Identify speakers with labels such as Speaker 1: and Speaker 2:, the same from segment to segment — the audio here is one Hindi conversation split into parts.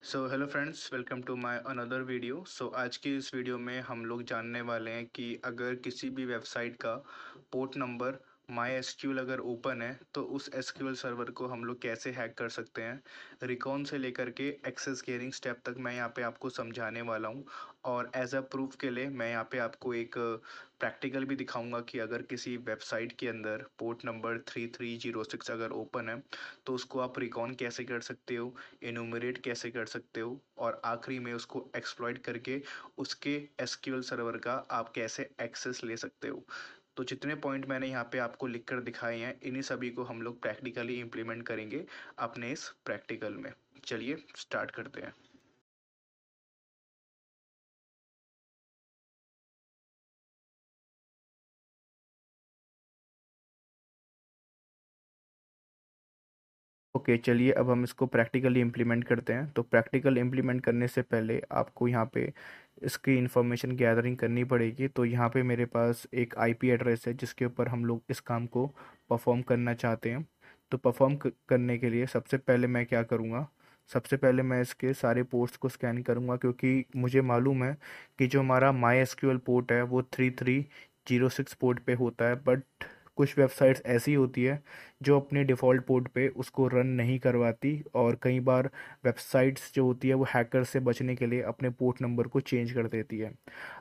Speaker 1: So hello friends, welcome to my another video. आज की इस वीडियो में हम लोग जानने वाले हैं कि अगर किसी भी वेबसाइट का पोर्ट नंबर माई एसक्यूएल अगर ओपन है तो उस एसक्यूएल सर्वर को हम लोग कैसे हैक कर सकते हैं। रिकॉन से लेकर के एक्सेस गेनिंग स्टेप तक मैं यहाँ पे आपको समझाने वाला हूँ। और एज अ प्रूफ के लिए मैं यहाँ पे आपको एक प्रैक्टिकल भी दिखाऊंगा कि अगर किसी वेबसाइट के अंदर पोर्ट नंबर 3306 अगर ओपन है तो उसको आप रिकॉन कैसे कर सकते हो, एनुमरेट कैसे कर सकते हो, और आखिरी में उसको एक्सप्लॉइट करके उसके एसक्यूएल सर्वर का आप कैसे एक्सेस ले सकते हो। तो जितने पॉइंट मैंने यहाँ पे आपको लिख कर दिखाए हैं, इन्हीं सभी को हम लोग प्रैक्टिकली इम्प्लीमेंट करेंगे अपने इस प्रैक्टिकल में। चलिए स्टार्ट करते हैं। ओके, चलिए अब हम इसको प्रैक्टिकली इम्प्लीमेंट करते हैं। तो प्रैक्टिकल इम्प्लीमेंट करने से पहले आपको यहाँ पे इसकी इंफॉर्मेशन गैदरिंग करनी पड़ेगी। तो यहाँ पे मेरे पास एक आईपी एड्रेस है जिसके ऊपर हम लोग इस काम को परफॉर्म करना चाहते हैं। तो परफॉर्म करने के लिए सबसे पहले मैं क्या करूँगा, सबसे पहले मैं इसके सारे पोर्ट्स को स्कैन करूँगा, क्योंकि मुझे मालूम है कि जो हमारा माई एसक्यूएल पोर्ट है वो 3306 पोर्ट पे होता है। बट कुछ वेबसाइट्स ऐसी होती है जो अपने डिफ़ॉल्ट पोर्ट पे उसको रन नहीं करवाती, और कई बार वेबसाइट्स जो होती है वो हैकर से बचने के लिए अपने पोर्ट नंबर को चेंज कर देती है।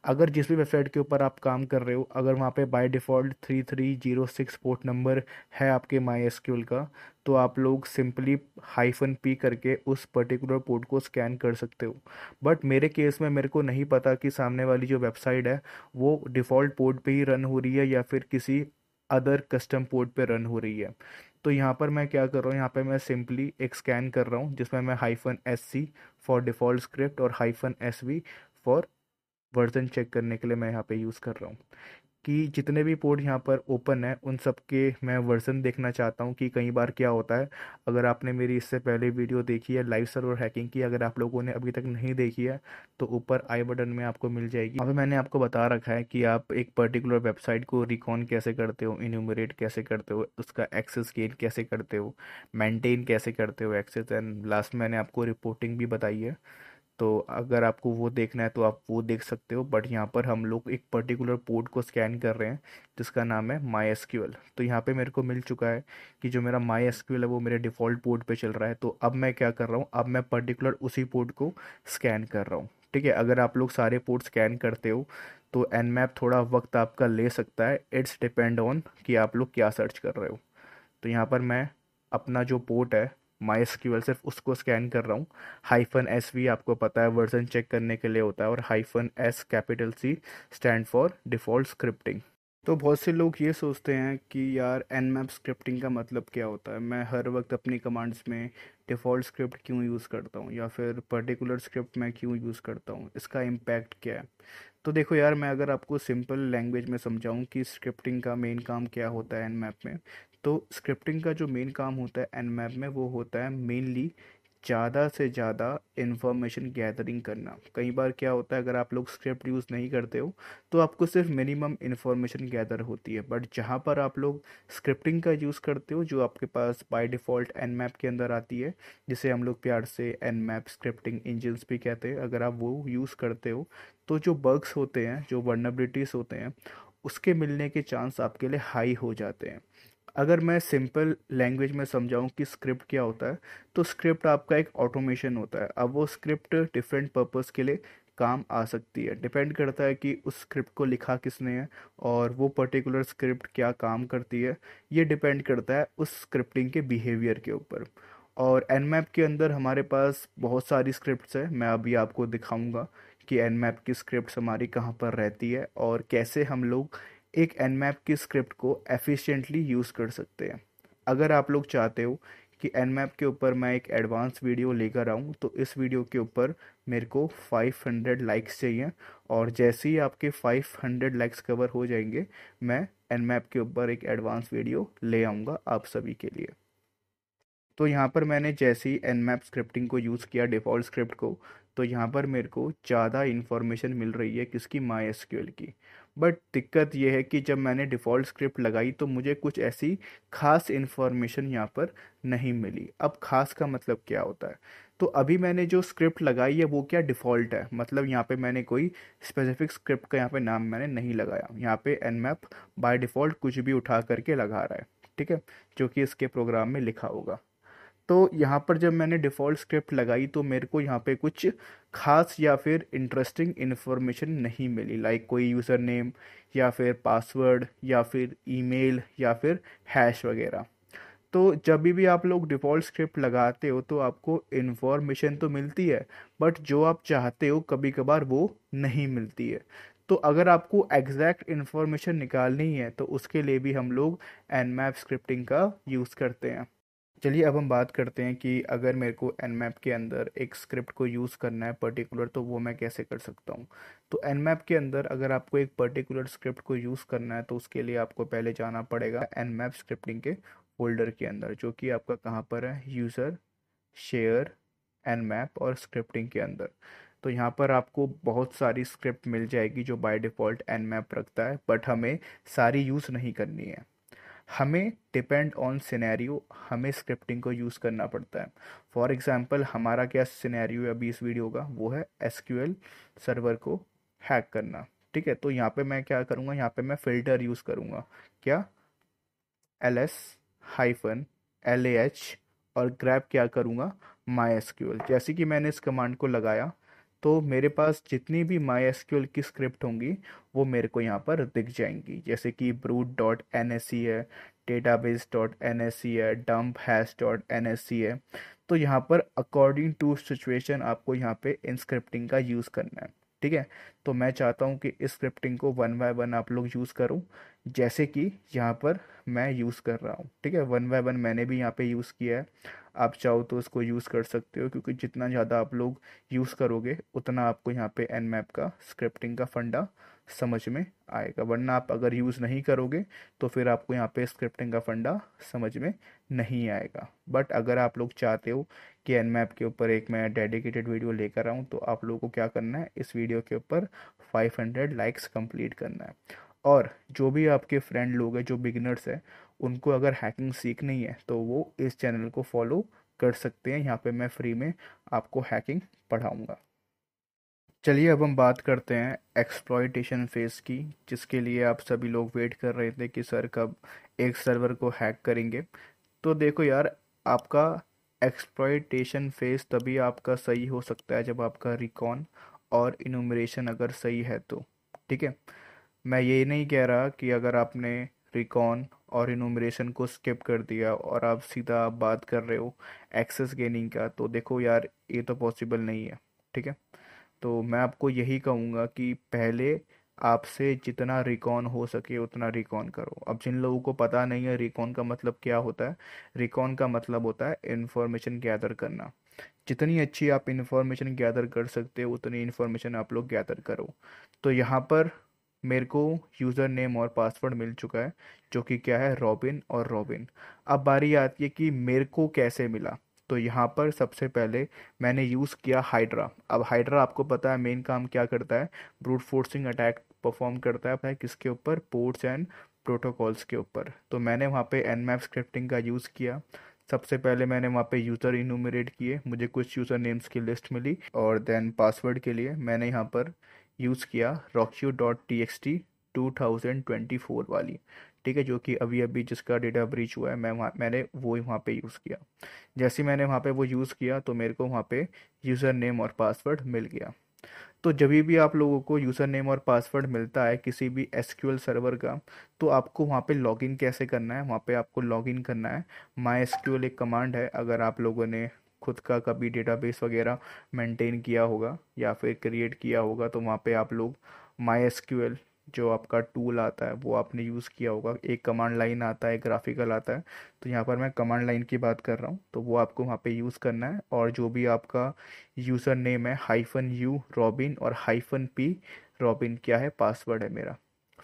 Speaker 1: अगर जिस भी वेबसाइट के ऊपर आप काम कर रहे हो, अगर वहाँ पे बाय डिफ़ॉल्ट 3306 पोर्ट नंबर है आपके माई एसक्यूएल का, तो आप लोग सिंपली -p करके उस पर्टिकुलर पोर्ट को स्कैन कर सकते हो। बट मेरे केस में मेरे को नहीं पता कि सामने वाली जो वेबसाइट है वो डिफ़ॉल्ट पोर्ट पे ही रन हो रही है या फिर किसी अदर कस्टम पोर्ट पे रन हो रही है। तो यहाँ पर मैं क्या कर रहा हूँ, यहाँ पे मैं सिंपली एक स्कैन कर रहा हूँ जिसमें मैं -SC फॉर डिफ़ॉल्ट स्क्रिप्ट और -SV फॉर वर्जन चेक करने के लिए मैं यहाँ पे यूज़ कर रहा हूँ कि जितने भी पोर्ट यहाँ पर ओपन है उन सब के मैं वर्जन देखना चाहता हूँ। कि कई बार क्या होता है, अगर आपने मेरी इससे पहले वीडियो देखी है लाइव सर्वर हैकिंग की, अगर आप लोगों ने अभी तक नहीं देखी है तो ऊपर आई बटन में आपको मिल जाएगी। वहाँ पे मैंने आपको बता रखा है कि आप एक पर्टिकुलर वेबसाइट को रिकॉन कैसे करते हो, इन्यूमरेट कैसे करते हो, उसका एक्सेस गेन कैसे करते हो, मेंटेन कैसे करते हो एक्सेस, एंड लास्ट मैंने आपको रिपोर्टिंग भी बताई है। तो अगर आपको वो देखना है तो आप वो देख सकते हो। बट यहाँ पर हम लोग एक पर्टिकुलर पोर्ट को स्कैन कर रहे हैं जिसका नाम है माई एसक्यूएल। तो यहाँ पे मेरे को मिल चुका है कि जो मेरा माई एसक्यूएल है वो मेरे डिफ़ॉल्ट पोर्ट पे चल रहा है। तो अब मैं क्या कर रहा हूँ, अब मैं पर्टिकुलर उसी पोर्ट को स्कैन कर रहा हूँ। ठीक है, अगर आप लोग सारे पोर्ट स्कैन करते हो तो nmap थोड़ा वक्त आपका ले सकता है। इट्स डिपेंड ऑन कि आप लोग क्या सर्च कर रहे हो। तो यहाँ पर मैं अपना जो पोर्ट है माई एसक्यूएल सिर्फ उसको स्कैन कर रहा हूँ। -SV आपको पता है वर्जन चेक करने के लिए होता है, और -S capital C stand for default scripting. तो बहुत से लोग ये सोचते हैं कि यार nmap स्क्रिप्टिंग का मतलब क्या होता है, मैं हर वक्त अपनी कमांड्स में डिफ़ॉल्ट स्क्रिप्ट क्यों यूज़ करता हूँ या फिर पर्टिकुलर स्क्रिप्ट मैं क्यों यूज़ करता हूँ, इसका इम्पैक्ट क्या है। तो देखो यार, मैं अगर आपको सिंपल लैंग्वेज में समझाऊं कि स्क्रिप्टिंग का मेन काम क्या होता है nmap में, तो स्क्रिप्टिंग का जो मेन काम होता है nmap में वो होता है मेनली ज़्यादा से ज़्यादा इंफॉर्मेशन गैदरिंग करना। कई बार क्या होता है, अगर आप लोग स्क्रिप्ट यूज़ नहीं करते हो तो आपको सिर्फ मिनिमम इंफॉर्मेशन गैदर होती है। बट जहाँ पर आप लोग स्क्रिप्टिंग का यूज़ करते हो, जो आपके पास बाय डिफ़ॉल्ट nmap के अंदर आती है, जिसे हम लोग प्यार से nmap स्क्रिप्टिंग इंजन्स भी कहते हैं, अगर आप वो यूज़ करते हो तो जो बग्स होते हैं, जो वर्नबिलिटीज़ होते हैं, उसके मिलने के चांस आपके लिए हाई हो जाते हैं। अगर मैं सिंपल लैंग्वेज में समझाऊं कि स्क्रिप्ट क्या होता है, तो स्क्रिप्ट आपका एक ऑटोमेशन होता है। अब वो स्क्रिप्ट डिफरेंट पर्पस के लिए काम आ सकती है, डिपेंड करता है कि उस स्क्रिप्ट को लिखा किसने है और वो पर्टिकुलर स्क्रिप्ट क्या काम करती है। ये डिपेंड करता है उस स्क्रिप्टिंग के बिहेवियर के ऊपर। और nmap के अंदर हमारे पास बहुत सारी स्क्रिप्ट्स है, मैं अभी आपको दिखाऊंगा कि nmap की स्क्रिप्ट्स हमारी कहाँ पर रहती है और कैसे हम लोग एक nmap की स्क्रिप्ट को एफिशिएंटली यूज़ कर सकते हैं। अगर आप लोग चाहते हो कि nmap के ऊपर मैं एक एडवांस वीडियो लेकर आऊँ, तो इस वीडियो के ऊपर मेरे को 500 लाइक्स चाहिए। और जैसे ही आपके 500 लाइक्स कवर हो जाएंगे, मैं nmap के ऊपर एक एडवांस वीडियो ले आऊँगा आप सभी के लिए। तो यहाँ पर मैंने जैसे ही nmap स्क्रिप्टिंग को यूज़ किया, डिफ़ॉल्ट स्क्रिप्ट को, तो यहाँ पर मेरे को ज़्यादा इन्फॉर्मेशन मिल रही है किसकी, माई एसक्यूएल की। बट दिक्कत ये है कि जब मैंने डिफ़ॉल्ट स्क्रिप्ट लगाई तो मुझे कुछ ऐसी खास इन्फॉर्मेशन यहाँ पर नहीं मिली। अब खास का मतलब क्या होता है, तो अभी मैंने जो स्क्रिप्ट लगाई है वो क्या डिफ़ॉल्ट है, मतलब यहाँ पे मैंने कोई स्पेसिफिक स्क्रिप्ट का यहाँ पे नाम मैंने नहीं लगाया। यहाँ पे nmap बाय डिफ़ॉल्ट कुछ भी उठा करके लगा रहा है, ठीक है, जो कि इसके प्रोग्राम में लिखा होगा। तो यहाँ पर जब मैंने डिफ़ॉल्ट स्क्रिप्ट लगाई तो मेरे को यहाँ पे कुछ खास या फिर इंटरेस्टिंग इन्फॉर्मेशन नहीं मिली, लाइक कोई यूज़र नेम या फिर पासवर्ड या फिर ईमेल या फिर हैश वगैरह। तो जब भी आप लोग डिफ़ॉल्ट स्क्रिप्ट लगाते हो तो आपको इन्फॉर्मेशन तो मिलती है, बट जो आप चाहते हो कभी कभार वो नहीं मिलती है। तो अगर आपको एग्जैक्ट इन्फॉर्मेशन निकालनी है तो उसके लिए भी हम लोग nmap स्क्रिप्टिंग का यूज़ करते हैं। चलिए अब हम बात करते हैं कि अगर मेरे को nmap के अंदर एक स्क्रिप्ट को यूज़ करना है पर्टिकुलर, तो वो मैं कैसे कर सकता हूँ। तो nmap के अंदर अगर आपको एक पर्टिकुलर स्क्रिप्ट को यूज़ करना है तो उसके लिए आपको पहले जाना पड़ेगा nmap स्क्रिप्टिंग के फोल्डर के अंदर, जो कि आपका कहाँ पर है, यूज़र, शेयर, nmap और स्क्रिप्टिंग के अंदर। तो यहाँ पर आपको बहुत सारी स्क्रिप्ट मिल जाएगी जो बाय डिफ़ॉल्ट nmap रखता है, बट हमें सारी यूज़ नहीं करनी है। हमें डिपेंड ऑन सिनेरियो हमें स्क्रिप्टिंग को यूज़ करना पड़ता है। फॉर एग्जांपल हमारा क्या सिनेरियो है अभी इस वीडियो का, वो है एसक्यूएल सर्वर को हैक करना। ठीक है, तो यहाँ पे मैं क्या करूँगा, यहाँ पे मैं फ़िल्टर यूज़ करूँगा, क्या, ls-lah और ग्रैब क्या करूँगा, माई एसक्यूएल। जैसे कि मैंने इस कमांड को लगाया तो मेरे पास जितनी भी माई एसक्यूएल की स्क्रिप्ट होंगी वो मेरे को यहाँ पर दिख जाएंगी, जैसे कि brute dot N S C है, database dot N S C है, dump hash dot N S C है। तो यहाँ पर अकॉर्डिंग टू सिचुएशन आपको यहाँ पे इन स्क्रिप्टिंग का यूज़ करना है। ठीक है, तो मैं चाहता हूँ कि इस स्क्रिप्टिंग को वन बाय वन आप लोग यूज़ करो, जैसे कि यहाँ पर मैं यूज़ कर रहा हूँ। ठीक है, वन बाय वन मैंने भी यहाँ पे यूज़ किया है, आप चाहो तो इसको यूज़ कर सकते हो, क्योंकि जितना ज़्यादा आप लोग यूज़ करोगे उतना आपको यहाँ पे nmap का स्क्रिप्टिंग का फंडा समझ में आएगा, वरना आप अगर यूज़ नहीं करोगे तो फिर आपको यहाँ पे स्क्रिप्टिंग का फंडा समझ में नहीं आएगा। बट अगर आप लोग चाहते हो कि nmap के ऊपर एक मैं डेडिकेटेड वीडियो लेकर आऊँ, तो आप लोगों को क्या करना है, इस वीडियो के ऊपर 500 लाइक्स कंप्लीट करना है। और जो भी आपके फ्रेंड लोग हैं जो बिगिनर्स हैं, उनको अगर हैकिंग सीखनी है तो वो इस चैनल को फॉलो कर सकते हैं, यहाँ पे मैं फ्री में आपको हैकिंग पढ़ाऊँगा। चलिए अब हम बात करते हैं एक्सप्लॉयटेशन फेज़ की, जिसके लिए आप सभी लोग वेट कर रहे थे कि सर कब एक सर्वर को हैक करेंगे। तो देखो यार, आपका एक्सप्लॉयटेशन फेज़ तभी आपका सही हो सकता है जब आपका रिकॉन और इनुमरेशन अगर सही है तो। ठीक है, मैं ये नहीं कह रहा कि अगर आपने रिकॉन और इनुमरेशन को स्किप कर दिया और आप सीधा बात कर रहे हो एक्सेस गेनिंग का, तो देखो यार ये तो पॉसिबल नहीं है। ठीक है, तो मैं आपको यही कहूँगा कि पहले आपसे जितना रिकॉन हो सके उतना रिकॉन करो। अब जिन लोगों को पता नहीं है रिकॉन का मतलब क्या होता है, रिकॉन का मतलब होता है इन्फॉर्मेशन गैदर करना। जितनी अच्छी आप इन्फॉर्मेशन गैदर कर सकते हो उतनी इन्फॉर्मेशन आप लोग गैदर करो। तो यहाँ पर मेरे को यूज़र नेम और पासवर्ड मिल चुका है, जो कि क्या है, रॉबिन और रॉबिन। अब बारी आती है कि मेरे को कैसे मिला। तो यहाँ पर सबसे पहले मैंने यूज़ किया हाइड्रा। अब हाइड्रा आपको पता है मेन काम क्या करता है, ब्रूट फोर्सिंग अटैक परफॉर्म करता है अपना किसके ऊपर, पोर्ट्स एंड प्रोटोकॉल्स के ऊपर। तो मैंने वहाँ पे nmap स्क्रिप्टिंग का यूज़ किया। सबसे पहले मैंने वहाँ पे यूज़र इनूमरेट किए, मुझे कुछ यूज़र नेम्स की लिस्ट मिली, और देन पासवर्ड के लिए मैंने यहाँ पर यूज़ किया rockyu.txt 2024 वाली। ठीक है, जो कि अभी अभी जिसका डेटा ब्रीच हुआ है, मैंने वो वहाँ पे यूज़ किया। जैसे ही मैंने वहाँ पे वो यूज़ किया तो मेरे को वहाँ पे यूज़र नेम और पासवर्ड मिल गया। तो जब भी आप लोगों को यूज़र नेम और पासवर्ड मिलता है किसी भी एसक्यूएल सर्वर का, तो आपको वहाँ पे लॉगिन कैसे करना है, वहाँ पे आपको लॉगिन करना है। माई एसक्यूएल एक कमांड है, अगर आप लोगों ने खुद का कभी डेटाबेस वगैरह मेंटेन किया होगा या फिर क्रिएट किया होगा, तो वहाँ पे आप लोग माई एसक्यूएल जो आपका टूल आता है वो आपने यूज़ किया होगा। एक कमांड लाइन आता है, ग्राफिकल आता है। तो यहाँ पर मैं कमांड लाइन की बात कर रहा हूँ, तो वो आपको वहाँ पे यूज़ करना है। और जो भी आपका यूज़र नेम है -u रॉबिन और -p रॉबिन क्या है, पासवर्ड है मेरा।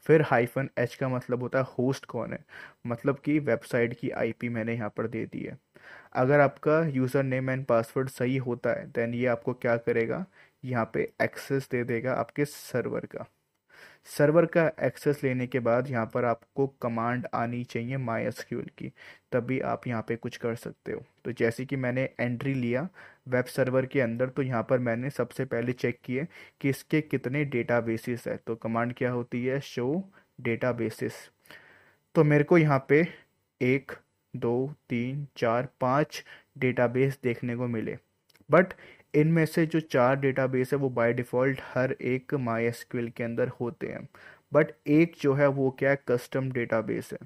Speaker 1: फिर -h का मतलब होता है होस्ट कौन है, मतलब कि वेबसाइट की आईपी मैंने यहाँ पर दे दी है। अगर आपका यूज़र नेम एंड पासवर्ड सही होता है देन ये आपको क्या करेगा, यहाँ पे एक्सेस दे देगा आपके सर्वर का। सर्वर का एक्सेस लेने के बाद यहाँ पर आपको कमांड आनी चाहिए MySQL की, तभी आप यहाँ पे कुछ कर सकते हो। तो जैसे कि मैंने एंट्री लिया वेब सर्वर के अंदर, तो यहाँ पर मैंने सबसे पहले चेक किए कि इसके कितने डेटाबेसेस है। तो कमांड क्या होती है, शो डेटाबेसेस। तो मेरे को यहाँ पे 1 2 3 4 5 डेटाबेस देखने को मिले, बट इनमें से जो 4 डेटाबेस है वो बाय डिफ़ॉल्ट हर एक MySQL के अंदर होते हैं। बट एक जो है वो क्या है, कस्टम डेटाबेस है,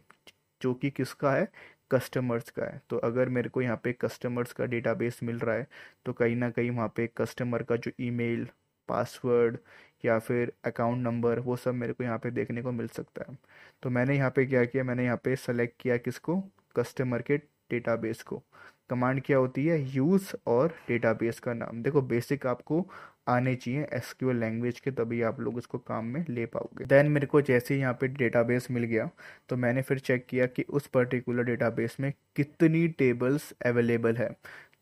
Speaker 1: जो कि किसका है, कस्टमर्स का है। तो अगर मेरे को यहाँ पे कस्टमर्स का डेटाबेस मिल रहा है, तो कहीं ना कहीं वहाँ पे कस्टमर का जो ईमेल, पासवर्ड या फिर अकाउंट नंबर, वो सब मेरे को यहाँ पे देखने को मिल सकता है। तो मैंने यहाँ पे क्या किया, मैंने यहाँ पे सेलेक्ट किया किसको, कस्टमर के डेटाबेस को। कमांड क्या होती है, यूज़ और डेटाबेस का नाम। देखो बेसिक आपको आने चाहिए एसक्यूएल लैंग्वेज के, तभी आप लोग इसको काम में ले पाओगे। देन मेरे को जैसे ही यहाँ पे डेटाबेस मिल गया, तो मैंने फिर चेक किया कि उस पर्टिकुलर डेटाबेस में कितनी टेबल्स अवेलेबल है।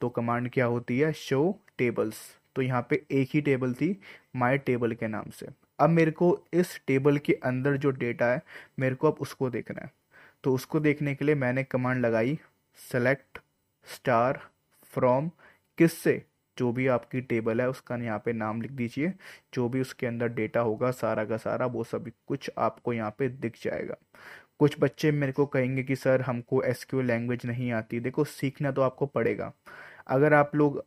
Speaker 1: तो कमांड क्या होती है, शो टेबल्स। तो यहाँ पे एक ही टेबल थी, माय टेबल के नाम से। अब मेरे को इस टेबल के अंदर जो डेटा है, मेरे को अब उसको देखना है। तो उसको देखने के लिए मैंने कमांड लगाई, सेलेक्ट स्टार फ्रॉम, किससे, जो भी आपकी टेबल है उसका यहाँ पे नाम लिख दीजिए। जो भी उसके अंदर डेटा होगा सारा का सारा, वो सभी कुछ आपको यहाँ पे दिख जाएगा। कुछ बच्चे मेरे को कहेंगे कि सर हमको एसक्यूएल लैंग्वेज नहीं आती। देखो सीखना तो आपको पड़ेगा। अगर आप लोग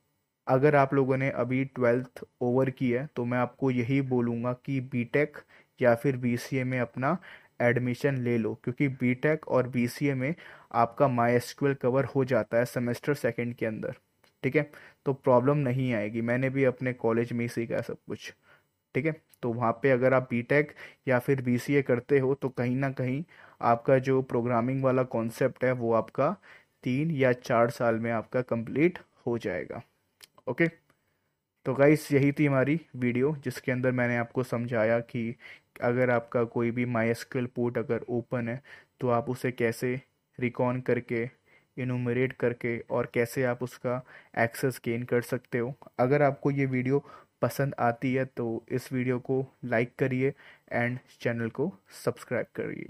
Speaker 1: अगर आप लोगों ने अभी 12th ओवर की है, तो मैं आपको यही बोलूँगा कि बीटेक या फिर बीसीए में अपना एडमिशन ले लो, क्योंकि बीटेक और बीसीए में आपका MySQL कवर हो जाता है सेमेस्टर सेकंड के अंदर। ठीक है, तो प्रॉब्लम नहीं आएगी। मैंने भी अपने कॉलेज में ही सीखा है सब कुछ। ठीक है, तो वहाँ पे अगर आप बीटेक या फिर बीसीए करते हो, तो कहीं ना कहीं आपका जो प्रोग्रामिंग वाला कॉन्सेप्ट है वो आपका 3 या 4 साल में आपका कंप्लीट हो जाएगा। ओके, तो गाइस यही थी हमारी वीडियो, जिसके अंदर मैंने आपको समझाया कि अगर आपका कोई भी MySQL पोर्ट अगर ओपन है, तो आप उसे कैसे रिकॉन करके, इनूमरेट करके, और कैसे आप उसका एक्सेस गेन कर सकते हो। अगर आपको ये वीडियो पसंद आती है तो इस वीडियो को लाइक करिए एंड चैनल को सब्सक्राइब करिए।